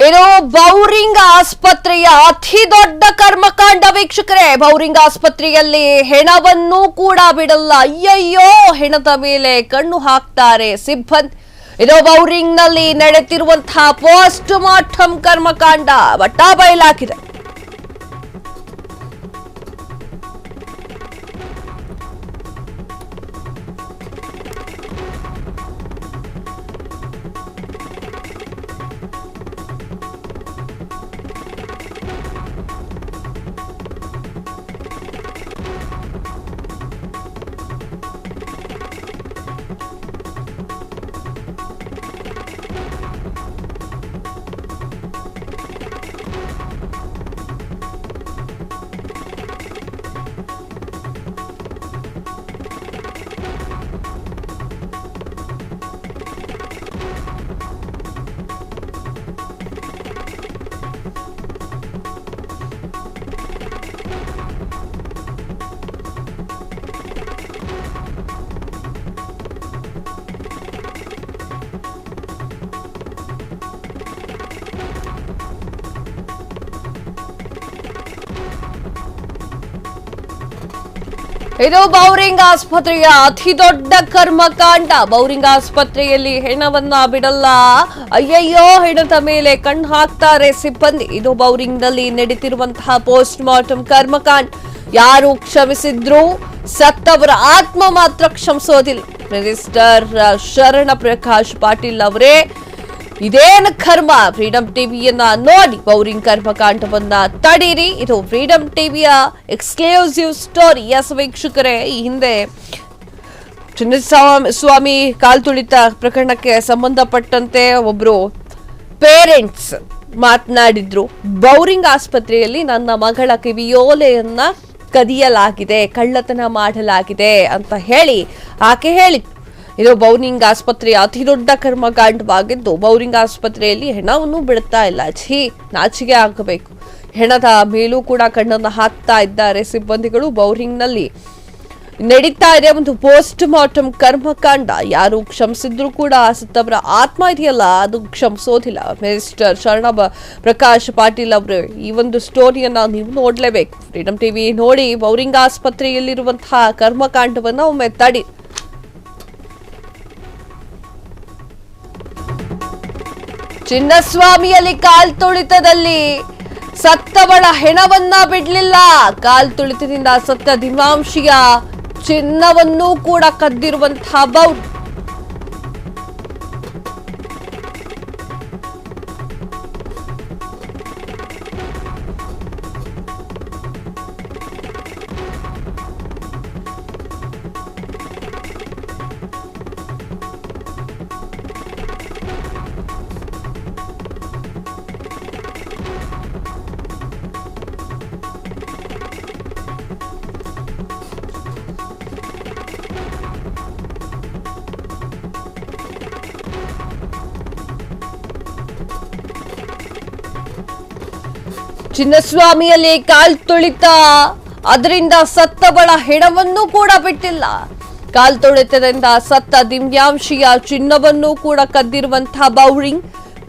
ಇನ್ನು ಬೌರಿಂಗ್ ಆಸ್ಪತ್ರೆಯ ಅತಿ ದೊಡ್ಡ ಕರ್ಮಕಾಂಡ ವೀಕ್ಷಕರೇ. ಬೌರಿಂಗ್ ಆಸ್ಪತ್ರೆಯಲ್ಲಿ ಹೆಣವನ್ನು ಕೂಡ ಬಿಡಲ್ಲ. ಅಯ್ಯಯ್ಯೋ, ಹೆಣದ ಮೇಲೆ ಕಣ್ಣು ಹಾಕ್ತಾರೆ ಸಿಬ್ಬಂದಿ. ಇದು ಬೌರಿಂಗ್ ನಲ್ಲಿ ನಡೆಯುತ್ತಿರುವಂತಹ ಪೋಸ್ಟ್ ಮಾರ್ಟಮ್ ಕರ್ಮಕಾಂಡ ಬಯಲಾಗಿದೆ. ಇದು ಬೌರಿಂಗ್ ಆಸ್ಪತ್ರೆಯ ಅತಿ ದೊಡ್ಡ ಕರ್ಮಕಾಂಡ. ಬೌರಿಂಗ್ ಆಸ್ಪತ್ರೆಯಲ್ಲಿ ಹೆಣವನ್ನ ಬಿಡಲ್ಲ. ಅಯ್ಯಯ್ಯೋ, ಹೆಣದ ಮೇಲೆ ಕಣ್ಣು ಹಾಕ್ತಾರೆ ಸಿಬ್ಬಂದಿ. ಇದು ಬೌರಿಂಗ್ ನಲ್ಲಿ ನಡೀತಿರುವಂತಹ ಪೋಸ್ಟ್ ಮಾರ್ಟಮ್ ಕರ್ಮಕಾಂಡ. ಯಾರು ಕ್ಷಮಿಸಿದ್ರು, ಸತ್ತವರ ಆತ್ಮ ಮಾತ್ರ ಕ್ಷಮಿಸೋದಿಲ್ಲ. ಮಿನಿಸ್ಟರ್ ಶರಣ ಪ್ರಕಾಶ್ ಪಾಟೀಲ್ ಅವರೇ ಇದೇನು ಕರ್ಮ. ಫ್ರೀಡಂ ಟಿವಿಯನ್ನ ನೋಡಿ ಬೌರಿಂಗ್ ಕರ್ಮಕಾಂಡವನ್ನ ತಡೀರಿ. ಇದು ಫ್ರೀಡಂ ಟಿವಿಯ ಎಕ್ಸ್ಕ್ಲೂಸಿವ್ ಸ್ಟೋರಿ. ಎಸ್ ವೀಕ್ಷಕರೇ, ಈ ಹಿಂದೆ ಚಿನ್ನಸ್ವಾಮಿ ಕಾಲ್ತುಳಿತ ಪ್ರಕರಣಕ್ಕೆ ಸಂಬಂಧಪಟ್ಟಂತೆ ಒಬ್ರು ಪೇರೆಂಟ್ಸ್ ಮಾತನಾಡಿದ್ರು. ಬೌರಿಂಗ್ ಆಸ್ಪತ್ರೆಯಲ್ಲಿ ನನ್ನ ಮಗಳ ಕಿವಿಯೋಲೆಯನ್ನ ಕದಿಯಲಾಗಿದೆ, ಕಳ್ಳತನ ಮಾಡಲಾಗಿದೆ ಅಂತ ಹೇಳಿ ಆಕೆ ಹೇಳಿದ್ರು. ಇದು ಬೌರಿಂಗ್ ಆಸ್ಪತ್ರೆಯ ಅತಿ ದೊಡ್ಡ ಕರ್ಮಕಾಂಡವಾಗಿದ್ದು, ಬೌರಿಂಗ್ ಆಸ್ಪತ್ರೆಯಲ್ಲಿ ಹೆಣವನ್ನು ಬಿಡುತ್ತಾ ಇಲ್ಲ. ನಾಚಿಕೆ ಆಗಬೇಕು. ಹೆಣದ ಮೇಲೂ ಕೂಡ ಕಣ್ಣನ್ನು ಹಾಕ್ತಾ ಇದ್ದಾರೆ ಸಿಬ್ಬಂದಿಗಳು. ಬೌರಿಂಗ್ ನಲ್ಲಿ ನಡೀತಾ ಇದೆ ಒಂದು ಪೋಸ್ಟ್ ಮಾರ್ಟಮ್ ಕರ್ಮಕಾಂಡ. ಯಾರು ಕ್ಷಮಿಸಿದ್ರು ಕೂಡ ಸತ್ತವರ ಆತ್ಮ ಇದೆಯಲ್ಲ, ಅದು ಕ್ಷಮಿಸೋದಿಲ್ಲ. ಮಿನಿಸ್ಟರ್ ಶರಣ ಪ್ರಕಾಶ್ ಪಾಟೀಲ್ ಅವರು ಈ ಒಂದು ಸ್ಟೋರಿಯನ್ನ ನೀವು ನೋಡ್ಲೇಬೇಕು. ಫ್ರೀಡಂ ಟಿವಿ ನೋಡಿ ಬೌರಿಂಗ್ ಆಸ್ಪತ್ರೆಯಲ್ಲಿರುವಂತಹ ಕರ್ಮಕಾಂಡವನ್ನ ಒಮ್ಮೆ ತಡಿ. ಚಿನ್ನಸ್ವಾಮಿಯಲ್ಲಿ ಕಾಲ್ತುಳಿತದಲ್ಲಿ ಸತ್ತವಳ ಹೆಣವನ್ನ ಬಿಡ್ಲಿಲ್ಲ. ಕಾಲ್ತುಳಿತದಿಂದ ಸತ್ತ ದಿವಾಂಶಿಯ ಚಿನ್ನವನ್ನೂ ಕೂಡ ಕದ್ದಿರುವಂತಹ ಬೌರಿಂಗ್. ಚಿನ್ನಸ್ವಾಮಿಯಲ್ಲಿ ಕಾಲ್ತುಳಿತ, ಅದರಿಂದ ಸತ್ತವಳ ಹೆಣವನ್ನು ಕೂಡ ಬಿಟ್ಟಿಲ್ಲ. ಕಾಲ್ತುಳಿತದಿಂದ ಸತ್ತ ದಿವ್ಯಾಂಶಿಯ ಚಿನ್ನವನ್ನು ಕೂಡ ಕದ್ದಿರುವಂತಹ ಬೌರಿಂಗ್.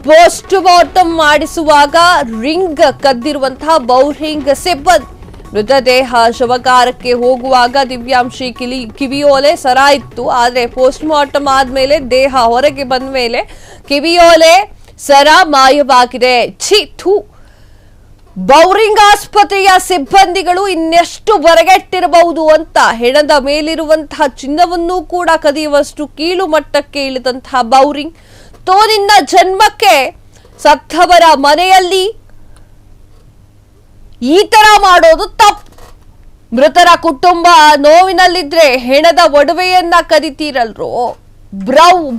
ಪೋಸ್ಟ್ ಮಾರ್ಟಮ್ ಮಾಡಿಸುವಾಗ ರಿಂಗ್ ಕದ್ದಿರುವಂತಹ ಬೌರಿಂಗ್ ಸಿಬ್ಬಂದಿ. ಮೃತದೇಹ ಶವಕಾರಕ್ಕೆ ಹೋಗುವಾಗ ದಿವ್ಯಾಂಶಿ ಕಿವಿಯೋಲೆ ಸರ ಇತ್ತು. ಆದ್ರೆ ಪೋಸ್ಟ್ ಮಾರ್ಟಮ್ ಆದ್ಮೇಲೆ ದೇಹ ಹೊರಗೆ ಬಂದ ಮೇಲೆ ಕಿವಿಯೋಲೆ ಸರ ಮಾಯವಾಗಿದೆ. ಥೂ. ಬೌರಿಂಗ್ ಆಸ್ಪತ್ರೆಯ ಸಿಬ್ಬಂದಿಗಳು ಇನ್ನೆಷ್ಟು ಬರಗೆಟ್ಟಿರಬಹುದು ಅಂತ. ಹೆಣದ ಮೇಲಿರುವಂತಹ ಚಿನ್ನವನ್ನೂ ಕೂಡ ಕದಿಯುವಷ್ಟು ಕೀಳು ಮಟ್ಟಕ್ಕೆ ಇಳಿದಂತಹ ಬೌರಿಂಗ್. ತೋನಿನ್ನ ಜನ್ಮಕ್ಕೆ ಸತ್ತವರ ಮನೆಯಲ್ಲಿ ಈ ತರ ಮಾಡೋದು ತಪ್ಪು. ಮೃತರ ಕುಟುಂಬ ನೋವಿನಲ್ಲಿದ್ರೆ ಹೆಣದ ಒಡವೆಯನ್ನ ಕದಿತೀರಲ್ರೋ.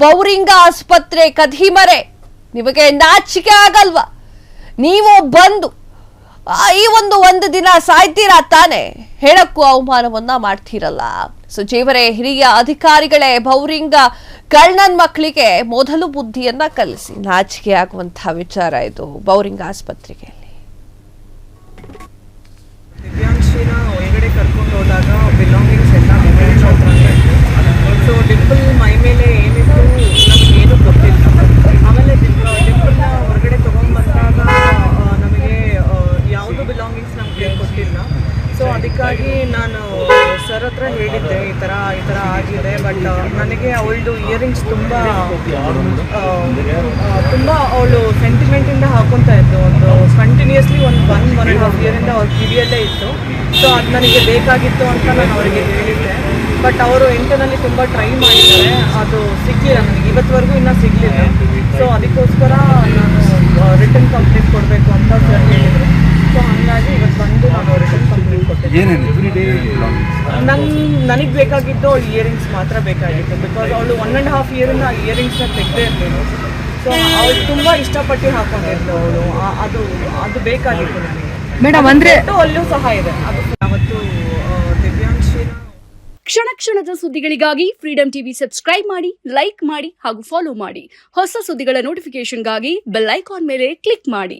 ಬೌರಿಂಗ್ ಆಸ್ಪತ್ರೆ ಕದಿಮರೆ, ನಿಮಗೆ ನಾಚಿಕೆ ಆಗಲ್ವಾ? ನೀವು ಬಂದು ಈ ಒಂದು ದಿನ ಸಾಯ್ತೀರಾ ತಾನೆ, ಹೆಣಕ್ಕೂ ಅವಮಾನವನ್ನ ಮಾಡ್ತೀರಲ್ಲ. ಸಚಿವರೇ, ಹಿರಿಯ ಅಧಿಕಾರಿಗಳೇ, ಬೌರಿಂಗ್ ಕಳ್ಳನ್ ಮಕ್ಕಳಿಗೆ ಮೊದಲು ಬುದ್ಧಿಯನ್ನ ಕಲಿಸಿ. ನಾಚಿಕೆ ಆಗುವಂತಹ ವಿಚಾರ ಇದು ಬೌರಿಂಗ್ ಆಸ್ಪತ್ರೆಗೆ. ದಿವ್ಯಾಂಶಿನ ಒಳಗಡೆ ಕರ್ಕೊಂಡು ಹೋದಾಗ ಬಿಲಾಂಗಿಂಗ್ಸ್ ಎಲ್ಲ ಮೊಬೈಲ್ಸ್ ಹತ್ರನೇ ಇತ್ತು. ಸೊ ಡಿಂಪಲ್ ಮೈ ಮೇಲೆ ಏನಿತ್ತು ನಮಗೇನು ಗೊತ್ತಿಲ್ಲ. ಆಮೇಲೆ ಡಿಂಪಲ್ನ ಹೊರಗಡೆ ತೊಗೊಂಡ್ಬಂದಾಗ ನನಗೆ ಅವಳದು ಇಯರಿಂಗ್ಸ್ ತುಂಬ ಅವಳು ಸೆಂಟಿಮೆಂಟಿಂದ ಹಾಕೊತಾ ಇದ್ದು ಒಂದು ಕಂಟಿನ್ಯೂಸ್ಲಿ ಒಂದು 1.5 ಇಯರಿಂದ ಅವ್ರ ಕಿವಿಯಲ್ಲೇ ಇತ್ತು. ಸೊ ಅದು ನನಗೆ ಬೇಕಾಗಿತ್ತು ಅಂತ ನಾನು ಅವರಿಗೆ ಹೇಳಿದ್ದೆ. ಬಟ್ ಅವರು ಇಂಟರ್ನಲ್ಲಿ ತುಂಬ ಟ್ರೈ ಮಾಡಿದ್ದಾರೆ, ಅದು ಸಿಗಲಿಲ್ಲ ನನಗೆ, ಇವತ್ತುವರೆಗೂ ಇನ್ನೂ ಸಿಗಲಿಲ್ಲ. ಸೊ ಅದಕ್ಕೋಸ್ಕರ ನಾನು ರಿಟರ್ನ್ ಕಂಪ್ಲೇಂಟ್ ಕೊಡಬೇಕು ಅಂತ ಸರ್ ಹೇಳಿದರು. ಸೊ ಹಾಗಾಗಿ ಇವತ್ತು ಬಂದು ನಾನು ರಿಟರ್ನ್ ಕಂಪ್ಲೇಂಟ್ ಕೊಟ್ಟೆ. ನನಗೆ ಬೇಕಾಗಿದ್ದು ಅವಳು ಇಯರಿಂಗ್ಸ್ ಮಾತ್ರ ಬೇಕಾಗಿತ್ತು. ಬಿಕಾಸ್ ಅವಳು 1.5 ಇಯರಿಂದ ಆ ಇಯರಿಂಗ್ಸ್ನ ತೆಗೆದೇ ಇರ್ಬೋದು. ಸೊ ಅವಳು ತುಂಬ ಇಷ್ಟಪಟ್ಟು ಹಾಕೊಂಡಿದ್ಲು ಅವಳು, ಅದು ಬೇಕಾಗಿತ್ತು ನನಗೆ ಮೇಡಮ್. ಅಂದ್ರೆ ಅಲ್ಲೂ ಸಹ ಇದೆ. ಅದು ಅವತ್ತು ದಿವ್ಯಾಂಶಿನ ಕ್ಷಣ ಕ್ಷಣದ ಸುದ್ದಿಗಳಿಗಾಗಿ ಫ್ರೀಡಂ ಟಿವಿ ಸಬ್ಸ್ಕ್ರೈಬ್ ಮಾಡಿ, ಲೈಕ್ ಮಾಡಿ ಹಾಗೂ ಫಾಲೋ ಮಾಡಿ. ಹೊಸ ಸುದ್ದಿಗಳ ನೋಟಿಫಿಕೇಶನ್ಗಾಗಿ ಬೆಲ್ ಐಕಾನ್ ಮೇಲೆ ಕ್ಲಿಕ್ ಮಾಡಿ.